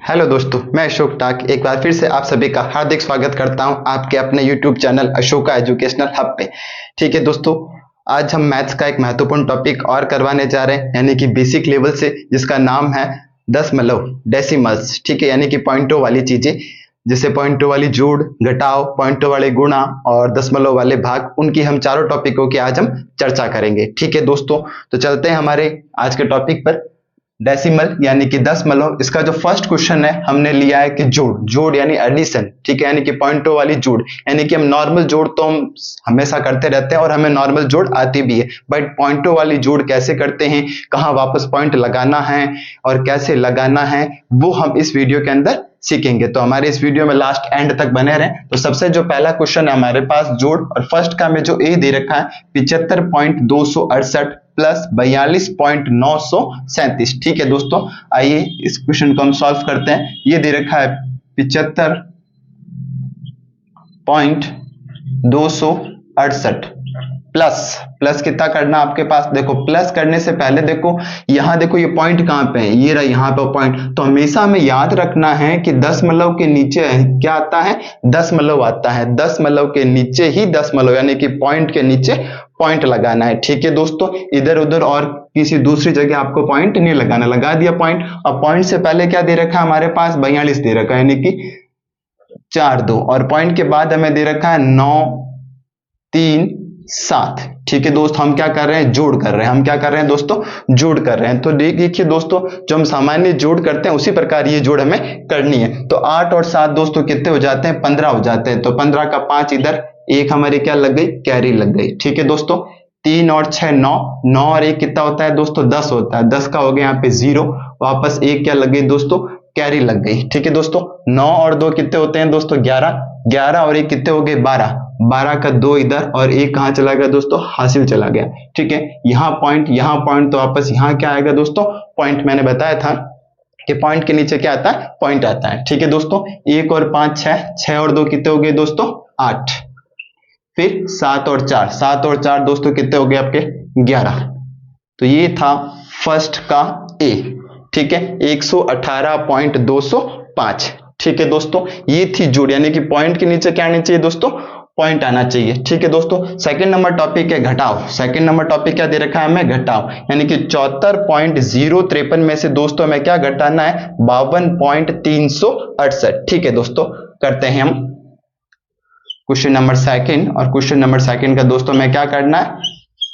Hello दोस्तों, मैं अशोक टाक एक बार फिर से आप सभी का हार्दिक स्वागत करता हूं आपके अपने YouTube channel Ashoka educational hub पे। ठीक है दोस्तों, आज हम मैथ्स का एक महत्वपूर्ण टॉपिक और करवाने जा रहे हैं, यानी कि बेसिक लेवल से, जिसका नाम है दशमलव, डेसिमल्स। ठीक है, यानी कि पॉइंटों वाली चीजें, जैसे पॉइंटों वाली जोड़, घटाव, पॉइंटों वाले गुणा और दशमलव वाले भाग, उनकी हम चारों टॉपिकों की आज हम चर्चा करेंगे। ठीक है दोस्तों, तो चलते हैं हमारे आज के टॉपिक पर। डेसिमल यानी कि दशमलव, इसका जो फर्स्ट क्वेश्चन है हमने लिया है कि जोड़, जोड़ यानी एडिशन। ठीक है, यानी कि पॉइंटों वाली जोड़, यानी कि हम नॉर्मल जोड़ तो हम हमेशा करते रहते हैं और हमें नॉर्मल जोड़ आती भी है, बट पॉइंटों वाली जोड़ कैसे करते हैं, कहाँ वापस पॉइंट लगाना है और कैसे लगाना है, वो हम इस वीडियो के अंदर सीखेंगे। तो हमारे इस वीडियो में लास्ट एंड तक बने रहें। तो सबसे जो पहला क्वेश्चन है हमारे पास जोड़, और फर्स्ट का हमें जो ए दे रखा है 75.268 प्लस 42.937। ठीक है दोस्तों, आइए इस क्वेश्चन को हम सॉल्व करते हैं। ये दे रखा है 75.268 प्लस कितना करना आपके पास, देखो प्लस करने से पहले देखो यहां, देखो ये पॉइंट कहां पे है, ये रहा यहां पे पॉइंट। तो हमेशा हमें याद रखना है कि दशमलव के नीचे क्या आता है, दशमलव आता है। दशमलव के नीचे ही दशमलव, यानी कि पॉइंट के नीचे पॉइंट लगाना है। ठीक है दोस्तों, इधर उधर और किसी दूसरी जगह आपको पॉइंट नहीं लगाना, लगा दिया पॉइंट। अब पॉइंट से पहले क्या दे रखा है हमारे पास, 42 दे रखा है, यानी कि 4 2, और पॉइंट के बाद हमें दे रखा है 9 3 7। ठीक है दोस्तों, हम क्या कर रहे हैं, जोड़ कर रहे हैं। हम क्या कर रहे हैं दोस्तों, जोड़ कर रहे हैं। तो देखिए दोस्तों, जो हम सामान्य जोड़ करते हैं उसी प्रकार ये जोड़ हमें करनी है। तो 8 और 7 दोस्तों कितने हो जाते हैं, 15 हो जाते हैं। तो 15 का 5 इधर, एक हमारी क्या लग गई, कैरी लग गई। ठीक है दोस्तों, 3 और 6 9, 9 और 1 कितना होता है दोस्तों, 10 होता है। 10 का हो गया यहाँ पे 0, वापस 1 क्या लग गई दोस्तों, कैरी लग गई। ठीक है दोस्तों, 9 और 2 कितने होते हैं दोस्तों, 11, 11 और 1 कितने हो गए, 12, 12 का 2 इधर और 1 कहां चला गया दोस्तों, हासिल चला गया। ठीक है, यहाँ पॉइंट तो वापस यहाँ क्या आएगा दोस्तों, पॉइंट। मैंने बताया था कि पॉइंट के नीचे क्या आता है, पॉइंट आता है। ठीक है दोस्तों, 1 और 5 6, 6 और 2 कितने हो गए दोस्तों, 8। फिर 7 और 4, 7 और 4 दोस्तों कितने हो गए आपके, 11। तो ये था फर्स्ट का ए। ठीक है, 118.205। ठीक है दोस्तों, ये थी जोड़, यानी कि पॉइंट के नीचे क्या आना चाहिए दोस्तों, पॉइंट आना चाहिए। ठीक है दोस्तों, सेकंड नंबर टॉपिक है घटाव। सेकंड नंबर टॉपिक क्या दे रखा है हमें, घटाव, यानी कि 74.053 में से दोस्तों हमें क्या घटाना है, 52.368। ठीक है दोस्तों, करते हैं हम क्वेश्चन नंबर सेकंड, और क्वेश्चन नंबर सेकंड का दोस्तों हमें क्या करना है,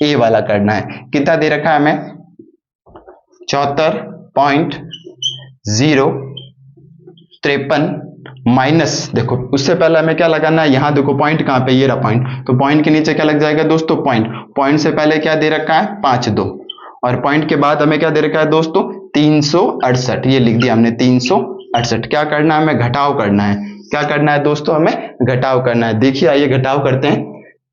ए वाला करना है। कितना दे रखा है हमें, 74.053 माइनस, देखो उससे पहले हमें क्या लगाना है, यहां देखो पॉइंट कहां पे, ये रहा पॉइंट। तो पॉइंट के नीचे क्या लग जाएगा दोस्तों, पॉइंट। पॉइंट से पहले क्या दे रखा है, 5 2, और पॉइंट के बाद हमें क्या दे रखा है दोस्तों, 368। ये लिख दिया हमने 368। क्या करना है हमें, घटाव करना है। क्या करना है दोस्तों, हमें घटाव करना है। देखिए आइए घटाव करते हैं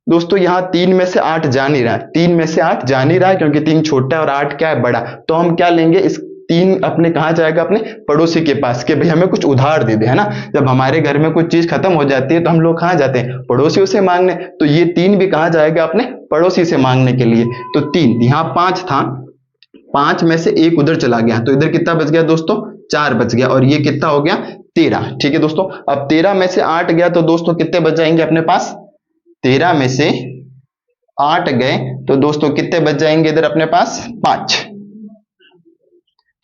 दोस्तों। यहाँ 3 में से 8 जा नहीं रहा है, 3 में से 8 जा नहीं रहा है, क्योंकि 3 छोटा है और 8 क्या है, बड़ा। तो हम क्या लेंगे, इस 3 अपने कहाँ जाएगा, अपने पड़ोसी के पास, कि भाई हमें कुछ उधार दे दे, है ना। जब हमारे घर में कुछ चीज खत्म हो जाती है तो हम लोग कहाँ जाते हैं, पड़ोसियों से मांगने। तो ये 3 भी कहाँ जाएगा, अपने पड़ोसी से मांगने के लिए। तो 3, यहाँ 5 था, 5 में से 1 उधर चला गया, तो इधर कितना बच गया दोस्तों, 4 बच गया, और ये कितना हो गया, 13। ठीक है दोस्तों, अब 13 में से 8 गया तो दोस्तों कितने बच जाएंगे अपने पास, 13 में से 8 गए तो दोस्तों कितने बच जाएंगे इधर अपने पास, 5।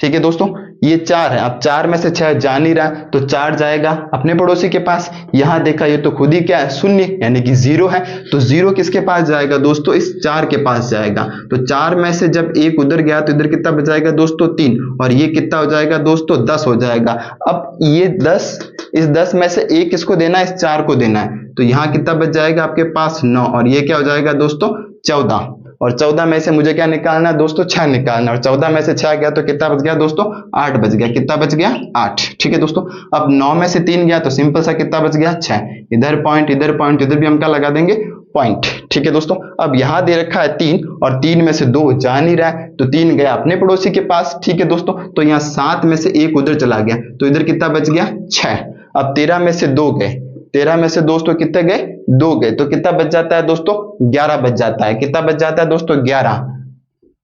ठीक है दोस्तों, ये 4 है। अब 4 में से 6 जा नहीं रहा, तो 4 जाएगा अपने पड़ोसी के पास। यहां देखा, ये तो खुद ही क्या है, शून्य, यानी कि 0 है। तो 0 किसके पास जाएगा दोस्तों, इस 4 के पास जाएगा। तो 4 में से जब 1 उधर गया तो इधर कितना बचाएगा दोस्तों, 3, और ये कितना हो जाएगा दोस्तों, 10 हो जाएगा। अब ये 10, इस 10 में से 1 किसको देना है, इस 4 को देना है। तो यहाँ कितना बच जाएगा आपके पास, 9, और ये क्या हो जाएगा दोस्तों, 14। और 14 में से मुझे क्या निकालना है दोस्तों, 6 निकालना, और 14 में से 6 गया तो कितना बच गया दोस्तों, 8 बच गया। कितना बच गया, 8। ठीक है दोस्तों, अब 9 में से 3 गया तो सिंपल सा कितना बच गया, 6। इधर पॉइंट, इधर पॉइंट, इधर भी हम क्या लगा देंगे, पॉइंट। ठीक है दोस्तों, अब यहां दे रखा है 3, और 3 में से 2 जा नहीं रहा है, तो 3 गया अपने पड़ोसी के पास। ठीक है दोस्तों, तो यहाँ 7 में से 1 उधर चला गया, तो इधर कितना बच गया, 6। अब 13 में से 2 गए, 13 में से दोस्तों कितने गए, 2 गए, तो कितना बच जाता है दोस्तों, 11 बच जाता है। कितना बच जाता है दोस्तों, 11।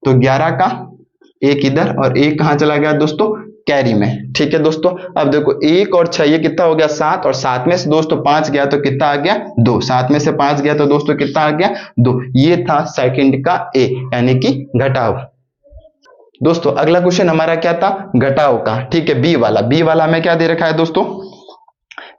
तो 11 का 1 इधर और 1 कहां चला गया दोस्तों, कैरी में। ठीक है दोस्तों, अब देखो 1 और 6 ये कितना हो गया 7, और 7 में से दोस्तों 5 गया तो कितना आ गया 2, 7 में से 5 गया तो दोस्तों कितना आ गया 2। ये था सेकंड का ए यानी कि घटाव। दोस्तों अगला क्वेश्चन हमारा क्या था, घटाव का। ठीक है, बी वाला हमें क्या दे रखा है दोस्तों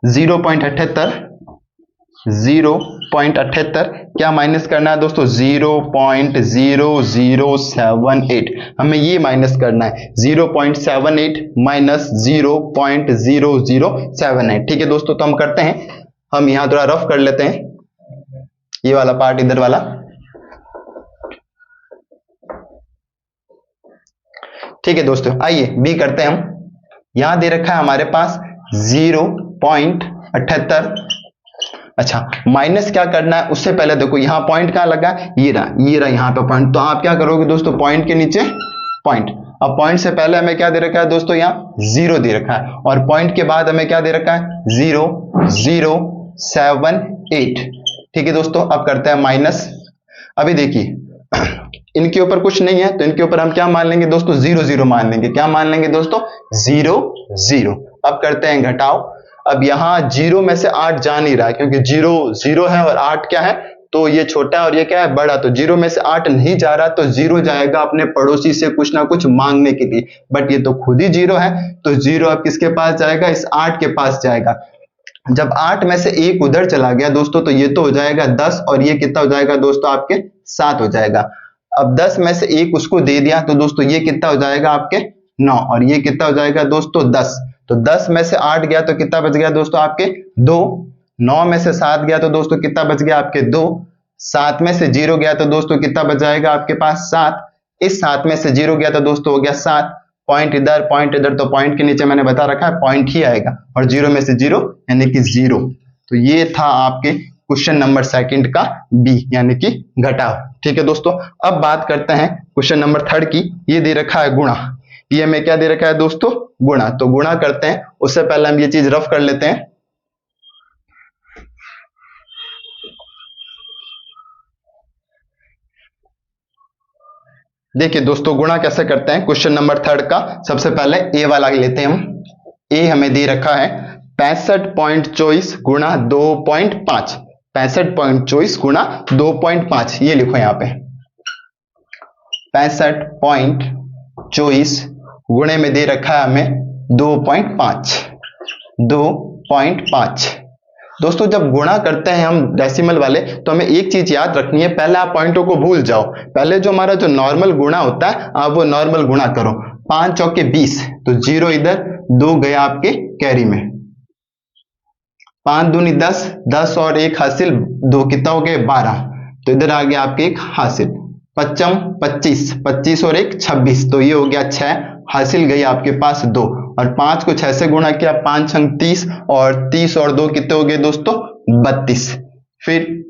0.78 क्या माइनस करना है दोस्तों 0.0078, हमें ये माइनस करना है 0.78 माइनस 0.0078। ठीक है दोस्तों, तो हम करते हैं, हम यहां थोड़ा रफ कर लेते हैं ये वाला पार्ट इधर वाला। ठीक है दोस्तों, आइए बी करते हैं हम। यहां दे रखा है हमारे पास 0.78। अच्छा, माइनस क्या करना है उससे पहले देखो यहाँ पॉइंट कहाँ लगा, ये रहा यहाँ पे पॉइंट। तो आप क्या करोगे दोस्तों, पॉइंट के नीचे पॉइंट। अब पॉइंट से पहले हमें क्या दे रखा है दोस्तों, यहाँ 0 दे रखा है, और पॉइंट के बाद हमें क्या दे रखा है 0.078। ठीक है दोस्तों, अब करते हैं माइनस। अभी देखिए इनके ऊपर कुछ नहीं है तो इनके ऊपर हम क्या मान लेंगे दोस्तों 0 मान लेंगे। क्या मान लेंगे दोस्तों 0। अब करते हैं घटाव। अब यहां 0 में से 8 जा नहीं रहा है क्योंकि 0 है और 8 क्या है, तो ये छोटा है और ये क्या है बड़ा, तो 0 में से 8 नहीं जा रहा, तो 0 जाएगा अपने पड़ोसी से कुछ ना कुछ मांगने के लिए, बट ये तो खुद ही 0 है, तो 0 अब किसके पास जाएगा, इस 8 के पास जाएगा। जब 8 में से 1 उधर चला गया दोस्तों तो ये तो हो जाएगा 10, और ये कितना हो जाएगा दोस्तों आपके 7 हो जाएगा। अब 10 में से 1 उसको दे दिया तो दोस्तों ये कितना हो जाएगा आपके 9, और ये कितना हो जाएगा दोस्तों 10। तो 10 में से 8 गया तो कितना बच गया दोस्तों आपके 2। 9 में से 7 गया तो दोस्तों कितना बच गया आपके 2। 7 में से 0 गया तो दोस्तों कितना बच जाएगा आपके पास 7। इस 7 में से 0 गया तो दोस्तों हो गया 7। पॉइंट इधर, तो पॉइंट के नीचे मैंने बता रखा है पॉइंट ही आएगा, और 0 में से 0 यानी कि 0। तो ये था आपके क्वेश्चन नंबर सेकंड का बी यानी कि घटाव। ठीक है दोस्तों, अब बात करते हैं क्वेश्चन नंबर थर्ड की। ये दे रखा है गुणा, ये हमें क्या दे रखा है दोस्तों गुणा। तो गुणा करते हैं, उससे पहले हम ये चीज रफ कर लेते हैं। देखिए दोस्तों गुणा कैसे करते हैं क्वेश्चन नंबर थर्ड का। सबसे पहले ए वाला लेते हैं हम। ए हमें दे रखा है 65.24 गुणा 2.5, 65.24 गुणा 2.5, ये लिखो यहां पे 65.24 गुणे में दे रखा है हमें 2.5। दोस्तों जब गुणा करते हैं हम डेसिमल वाले तो हमें एक चीज याद रखनी है, पहले आप पॉइंटों को भूल जाओ। पहले जो हमारा जो नॉर्मल गुणा होता है आप वो नॉर्मल गुणा करो। 5 चौके 20, तो 0 इधर, 2 गया आपके कैरी में। 5 दूनी 10, 10 और 1 हासिल, 2 कितना हो गए 12, तो इधर आ गया आपके 1 हासिल। 25 25, 25 और 1 26, तो ये हो गया 6 हासिल गई आपके पास 2, और 5 को 6 से गुणा किया, 5 छंग 30, और 30 और 2 कितने हो गए दोस्तों 32। फिर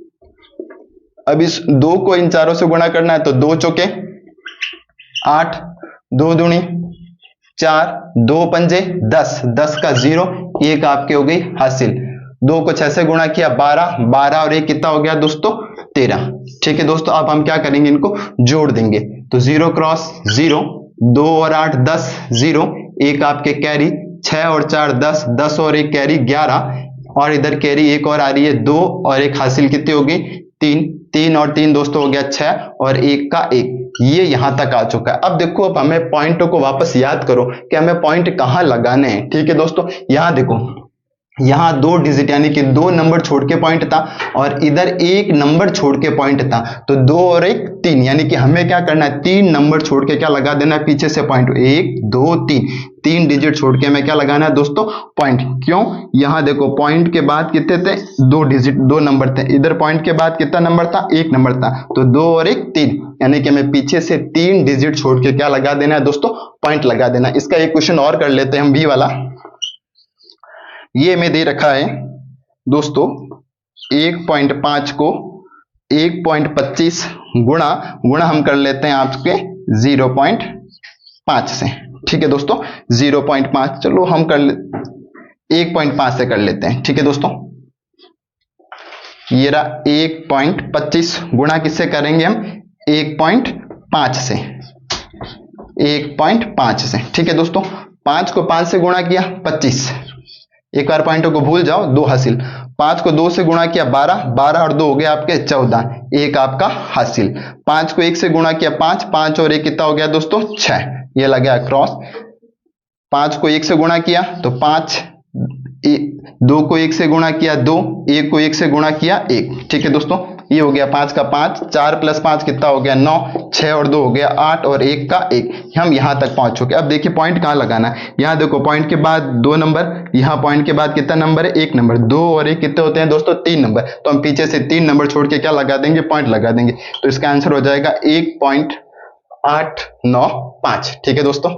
अब इस 2 को इन चारों से गुणा करना है, तो 2 चौके 8, 2 दूनी 4, 2 पंजे 10, 10 का 0, 1 आपके हो गई हासिल। 2 को 6 से गुणा किया 12, 12 और 1 कितना हो गया दोस्तों 13। ठीक है दोस्तों, अब हम क्या करेंगे इनको जोड़ देंगे, तो 0 क्रॉस 0, 2 और 8 10, 0, 1 आपके कैरी, 6 और 4 10, 10 और 1 कैरी 11, और इधर कैरी 1 और आ रही है 2 और 1 हासिल कितनी हो गई 3, 3 और 3 दोस्तों हो गया 6, और 1 का 1, ये यहां तक आ चुका है। अब देखो अब हमें पॉइंटों को वापस याद करो कि हमें पॉइंट कहां लगाने हैं। ठीक है दोस्तों, यहां देखो, यहां 2 डिजिट यानी कि 2 नंबर छोड़ के पॉइंट था, और इधर 1 नंबर छोड़ के पॉइंट था, तो 2 और 1 3, यानी कि हमें क्या करना है 3 नंबर छोड़ के क्या लगा देना है पीछे से पॉइंट, 1 2 3, 3 डिजिट छोड़ के हमें क्या लगाना है दोस्तों पॉइंट। क्यों, यहां देखो पॉइंट के बाद कितने थे 2 डिजिट, 2 नंबर थे, इधर पॉइंट के बाद कितना नंबर था 1 नंबर था, तो 2 और 1 3, यानी कि हमें पीछे से 3 डिजिट छोड़ के क्या लगा देना है दोस्तों पॉइंट लगा देना। इसका एक क्वेश्चन और कर लेते हैं हम, बी वाला। ये में दे रखा है दोस्तों 1.5 को 1.25 गुणा हम कर लेते हैं आपके 0.5 से। ठीक है दोस्तों, 0.5 चलो हम कर 1.5 से कर लेते हैं। ठीक है दोस्तों, ये रहा 1.25 गुणा किससे करेंगे हम 1.5 से, 1.5 से। ठीक है दोस्तों, 5 को 5 से गुणा किया 25, एक बार पॉइंटों को भूल जाओ, 2 हासिल। 5 को 2 से गुणा किया 12, 12 और 2 हो गया आपके 14, एक आपका हासिल। 5 को 1 से गुणा किया 5, 5 और 1 कितना हो गया दोस्तों 6, ये लग गया क्रॉस। 5 को 1 से गुणा किया तो 5, 2 को 1 से गुणा किया 2, 1 को 1 से गुणा किया 1, ठीक है दोस्तों, ये हो गया 5 का 5, 4 + 5 कितना हो गया 9, 6 और 2 हो गया 8 और 1 का 1, हम यहां तक पहुंच चुके। अब देखिए पॉइंट कहां लगाना है, यहां देखो पॉइंट के बाद 2 नंबर, यहां पॉइंट के बाद कितना नंबर है 1 नंबर, 2 और 1 कितने होते हैं दोस्तों 3 नंबर, तो हम पीछे से 3 नंबर छोड़ के क्या लगा देंगे, पॉइंट लगा देंगे, तो इसका आंसर हो जाएगा 1.895, ठीक है दोस्तों।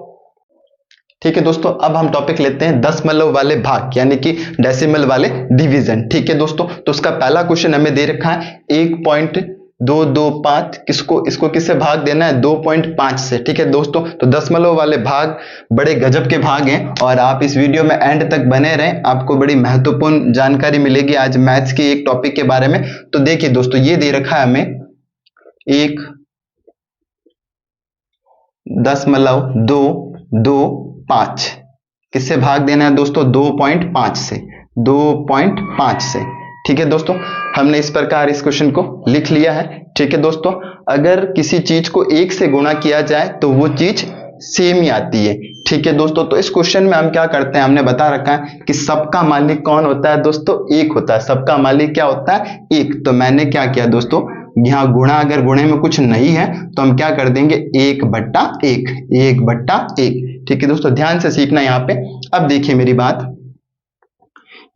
ठीक है दोस्तों, अब हम टॉपिक लेते हैं दशमलव वाले भाग यानी कि डेसिमल वाले डिवीजन, ठीक है दोस्तों। तो उसका पहला क्वेश्चन हमें दे रखा है 1.225, इसको किससे भाग देना है 2.5 से, ठीक है दोस्तों। तो दशमलव वाले भाग बड़े गजब के भाग हैं और आप इस वीडियो में एंड तक बने रहें, आपको बड़ी महत्वपूर्ण जानकारी मिलेगी आज मैथ्स के एक टॉपिक के बारे में। तो देखिए दोस्तों, ये दे रखा है हमें 1.225, किससे भाग देना है दोस्तों 2.5 से, 2.5 से, ठीक है दोस्तों। हमने इस प्रकार इस क्वेश्चन को लिख लिया है, ठीक है दोस्तों। अगर किसी चीज को 1 से गुणा किया जाए तो वो चीज सेम ही आती है, ठीक है दोस्तों। तो इस क्वेश्चन में हम क्या करते हैं, हमने बता रखा है कि सबका मालिक कौन होता है दोस्तों 1 होता है, सबका मालिक क्या होता है 1। तो मैंने क्या किया दोस्तों, यहाँ गुणा, अगर गुणे में कुछ नहीं है तो हम क्या कर देंगे 1/1, 1/1, ठीक है दोस्तों, ध्यान से सीखना यहाँ पे। अब देखिए मेरी बात,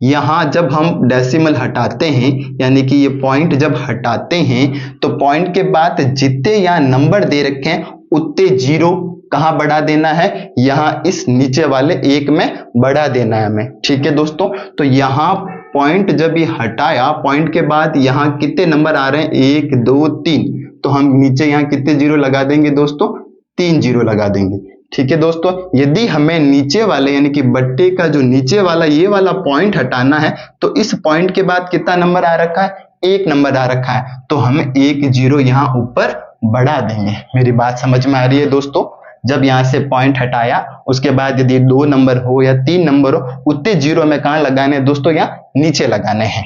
यहां जब हम डेसिमल हटाते हैं यानी कि ये पॉइंट जब हटाते हैं तो पॉइंट के बाद जितने यहाँ नंबर दे रखे हैं उतने जीरो कहां बढ़ा देना है, यहां इस नीचे वाले 1 में बढ़ा देना है हमें, ठीक है दोस्तों। तो यहां पॉइंट जब ये हटाया, पॉइंट के बाद यहां कितने नंबर आ रहे हैं 1 2 3, तो हम नीचे यहां कितने जीरो लगा देंगे दोस्तों 3 जीरो लगा देंगे, ठीक है दोस्तों। यदि हमें नीचे वाले यानी कि बट्टे का जो नीचे वाला ये वाला पॉइंट हटाना है तो इस पॉइंट के बाद कितना नंबर आ रखा है 1 नंबर आ रखा है, तो हम 1 जीरो यहां ऊपर बढ़ा देंगे। मेरी बात समझ में आ रही है दोस्तों। जब यहां से पॉइंट हटाया उसके बाद यदि 2 नंबर हो या 3 नंबर हो, उतने जीरो में कहां लगाने हैं दोस्तों, यहाँ नीचे लगाने हैं।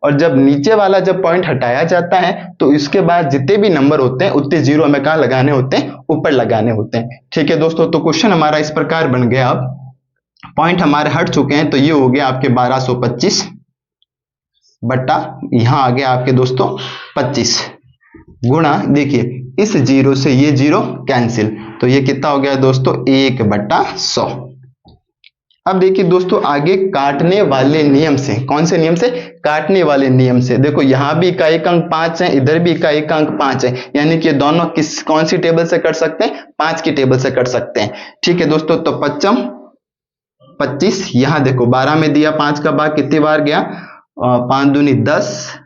और जब नीचे वाला जब पॉइंट हटाया जाता है तो इसके बाद जितने भी नंबर होते हैं उतने जीरो में कहां लगाने होते हैं, ऊपर लगाने होते हैं, ठीक है दोस्तों। तो क्वेश्चन हमारा इस प्रकार बन गया। अब पॉइंट हमारे हट चुके हैं तो ये हो गया आपके 1225 बट्टा यहां आ गया आपके दोस्तों 25 गुणा, देखिए इस जीरो से ये जीरो कैंसिल, तो ये कितना हो गया दोस्तों 1/100। अब देखिए दोस्तों आगे काटने वाले नियम से, कौन से नियम से, काटने वाले नियम से। देखो यहां भी इकाई अंक 5 है, इधर भी इकाई अंक 5 है, यानी कि दोनों कौन सी टेबल से कट सकते हैं 5 की टेबल से कट सकते हैं, ठीक है दोस्तों। तो 5 25, यहां देखो 12 में दिया 5 का भाग कितनी बार गया 5 दूनी 10,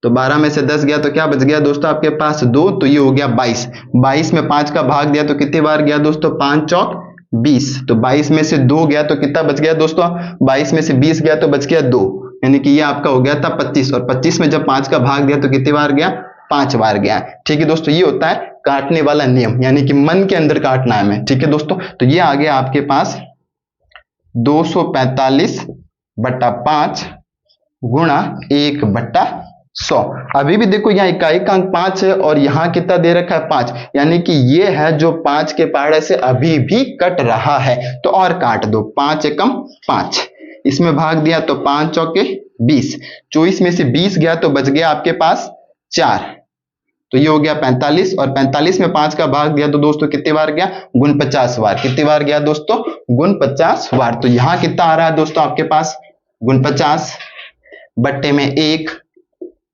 तो 12 में से 10 गया तो क्या बच गया दोस्तों आपके पास 2, तो ये हो गया 22। 22 में 5 का भाग दिया तो कितनी बार गया दोस्तों 5 चौक 20, तो 22 में से 2 गया तो कितना बच गया दोस्तों 22 में से 20 गया तो बच गया 2, यानी कि ये आपका हो गया था 25। और 25 में जब 5 का भाग दिया तो कितनी बार गया 5 बार गया, ठीक है दोस्तों। ये होता है काटने वाला नियम, यानी कि मन के अंदर काटना है हमें, ठीक है दोस्तों। तो ये आ गया आपके पास 245/5 गुणा 1/100। अभी भी देखो यहाँ इकाई का अंक 5 है और यहाँ कितना दे रखा है 5, यानी कि ये है जो 5 के पहाड़े से अभी भी कट रहा है, तो और काट दो 5 एकम 5, इसमें भाग दिया तो 5 चौके 20, 24 में से 20 गया तो बच गया आपके पास 4, तो ये हो गया 45। और 45 में 5 का भाग दिया तो दोस्तों कितनी बार गया 49 बार, कितनी बार गया दोस्तों 49 बार। तो यहाँ कितना आ रहा है दोस्तों आपके पास 49 बट्टे में 1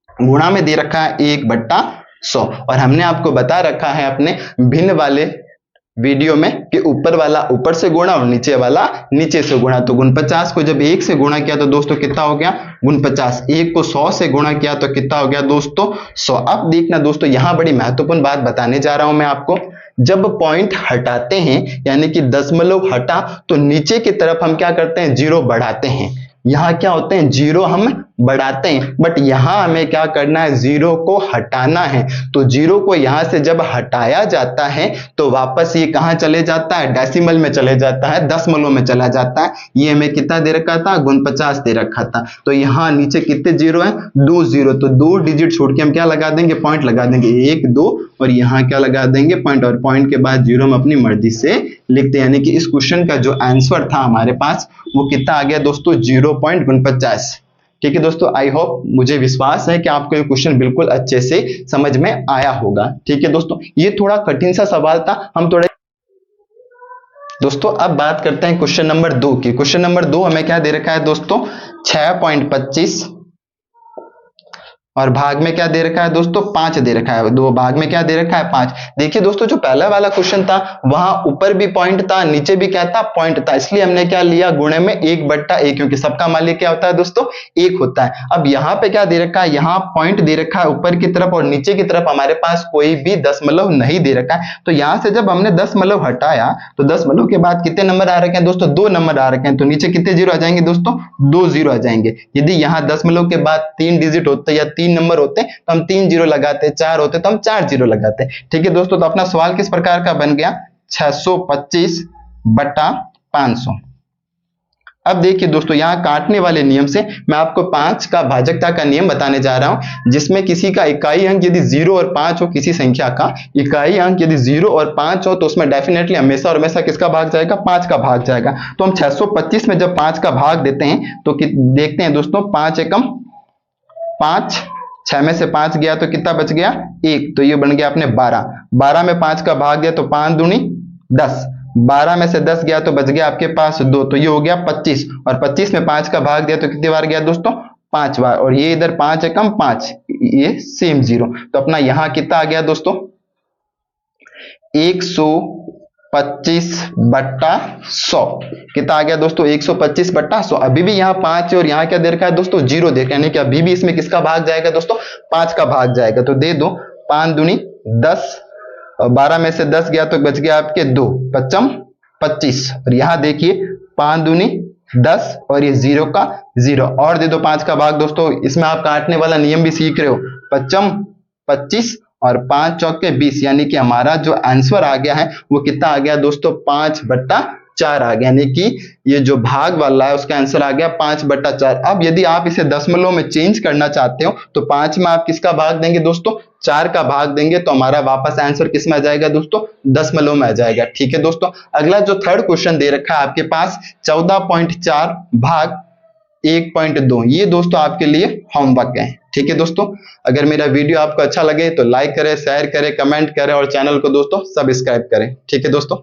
गुणा में दे रखा है 1/100। और हमने आपको बता रखा है अपने भिन्न वाले वीडियो में कि ऊपर वाला ऊपर से गुणा और नीचे वाला नीचे से गुणा। तो 49 को जब 1 से गुणा किया तो दोस्तों कितना हो गया 49, 1 को 100 से गुणा किया तो कितना हो गया दोस्तों 100। अब देखना दोस्तों यहां बड़ी महत्वपूर्ण बात बताने जा रहा हूं मैं आपको। जब पॉइंट हटाते हैं यानी कि दशमलव हटा तो नीचे की तरफ हम क्या करते हैं जीरो बढ़ाते हैं, यहां क्या होते हैं जीरो हम बढ़ाते हैं, बट यहां हमें क्या करना है, जीरो को हटाना है। तो जीरो को यहां से जब हटाया जाता है तो वापस ये कहां चले जाता है, डेसिमल में चले जाता है, दशमलव में चला जाता है। ये हमें कितना दे रखा था, 49 दे रखा था। तो यहां नीचे कितने जीरो है, 2 जीरो। तो 2 डिजिट छोड़ के हम क्या लगा देंगे, पॉइंट लगा देंगे, 1 2 और यहां क्या लगा देंगे, पॉइंट। और पॉइंट के बाद जीरो हम अपनी मर्जी से लिखते हैं। यानी कि इस क्वेश्चन का जो आंसर था हमारे पास वो कितना आ गया दोस्तों, 0.49। ठीक है दोस्तों, आई होप, मुझे विश्वास है कि आपको ये क्वेश्चन बिल्कुल अच्छे से समझ में आया होगा। ठीक है दोस्तों, ये थोड़ा कठिन सा सवाल था, हम थोड़ा दोस्तों अब बात करते हैं क्वेश्चन नंबर 2 की। क्वेश्चन नंबर 2 हमें क्या दे रखा है दोस्तों, 6.25 और भाग में क्या दे रखा है दोस्तों, 5 दे रखा है। दो भाग में क्या दे रखा है, 5। देखिए दोस्तों, जो पहला वाला क्वेश्चन था वहां ऊपर भी पॉइंट था, नीचे भी क्या था, पॉइंट था, इसलिए हमने क्या लिया, गुणे में 1/a, क्योंकि सबका मालिक क्या होता है दोस्तों, 1 होता है। अब यहाँ पे क्या दे रखा है, यहाँ पॉइंट दे रखा है ऊपर की तरफ और नीचे की तरफ हमारे पास कोई भी दशमलव नहीं दे रखा है। तो यहां से जब हमने दशमलव हटाया तो दशमलव के बाद कितने नंबर आ रखे हैं दोस्तों, 2 नंबर आ रखे हैं। तो नीचे कितने जीरो आ जाएंगे दोस्तों, 2 जीरो आ जाएंगे। यदि यहाँ दशमलव के बाद 3 डिजिट होते या 3 नंबर होते तो हम 3 जीरो लगाते, 4 होते तो हम 4 जीरो लगाते। ठीक है दोस्तों, तो अपना सवाल किस प्रकार का बन गया, 625/500। अब देखिए दोस्तों, यहां काटने वाले नियम से मैं आपको 5 का भाजकता का नियम बताने जा रहा हूं, जिसमें किसी का इकाई अंक यदि 0 और 5 हो, किसी संख्या का इकाई अंक यदि 0 और 5 हो तो उसमें डेफिनेटली हमेशा और हमेशा किसका भाग जाएगा, 5 का भाग जाएगा। तो हम 625 में जब 5 का भाग देते हैं तो देखते हैं दोस्तों, 5 एकम 5, 6 में से 5 गया तो कितना बच गया, 1। तो ये बन गया अपने 12। 12 में 5 का भाग दिया तो 5 दूनी 10। 12 में से 10 गया तो बच गया आपके पास 2, तो ये हो गया 25। और 25 में 5 का भाग दिया तो कितनी बार गया दोस्तों, 5 बार। और ये इधर 5 एकम 5, ये सेम 0। तो अपना यहां कितना आ गया दोस्तों, 125/100। कितना आ गया दोस्तों, 125/100। अभी भी यहाँ 5 और यहाँ क्या दे रखा है दोस्तों, 0 दे रखा है, यानी कि अभी भी इसमें किसका भाग जाएगा दोस्तों, 5 का भाग जाएगा। तो दे दो, 5 दूनी 10 और 12 में से 10 गया तो बच गया आपके 2, 5 25। और यहाँ देखिए 5 दूनी 10 और ये 0 का 0 और दे दो 5 का भाग। दोस्तों इसमें आप काटने वाला नियम भी सीख रहे हो, 5 25 और 5 चौके 20, यानी कि हमारा जो आंसर आ गया है वो कितना आ गया दोस्तों, 5/4 आ गया। यानी कि ये जो भाग वाला है उसका आंसर आ गया 5/4। अब यदि आप इसे दशमलव में चेंज करना चाहते हो तो 5 में आप किसका भाग देंगे दोस्तों, 4 का भाग देंगे, तो हमारा वापस आंसर किस में आ जाएगा दोस्तों, दशमलव में आ जाएगा। ठीक है दोस्तों, अगला जो थर्ड क्वेश्चन दे रखा है आपके पास, 14.4 भाग 1.2, ये दोस्तों आपके लिए होमवर्क है। ठीक है दोस्तों, अगर मेरा वीडियो आपको अच्छा लगे तो लाइक करें, शेयर करें, कमेंट करें और चैनल को दोस्तों सब्सक्राइब करें। ठीक है दोस्तों।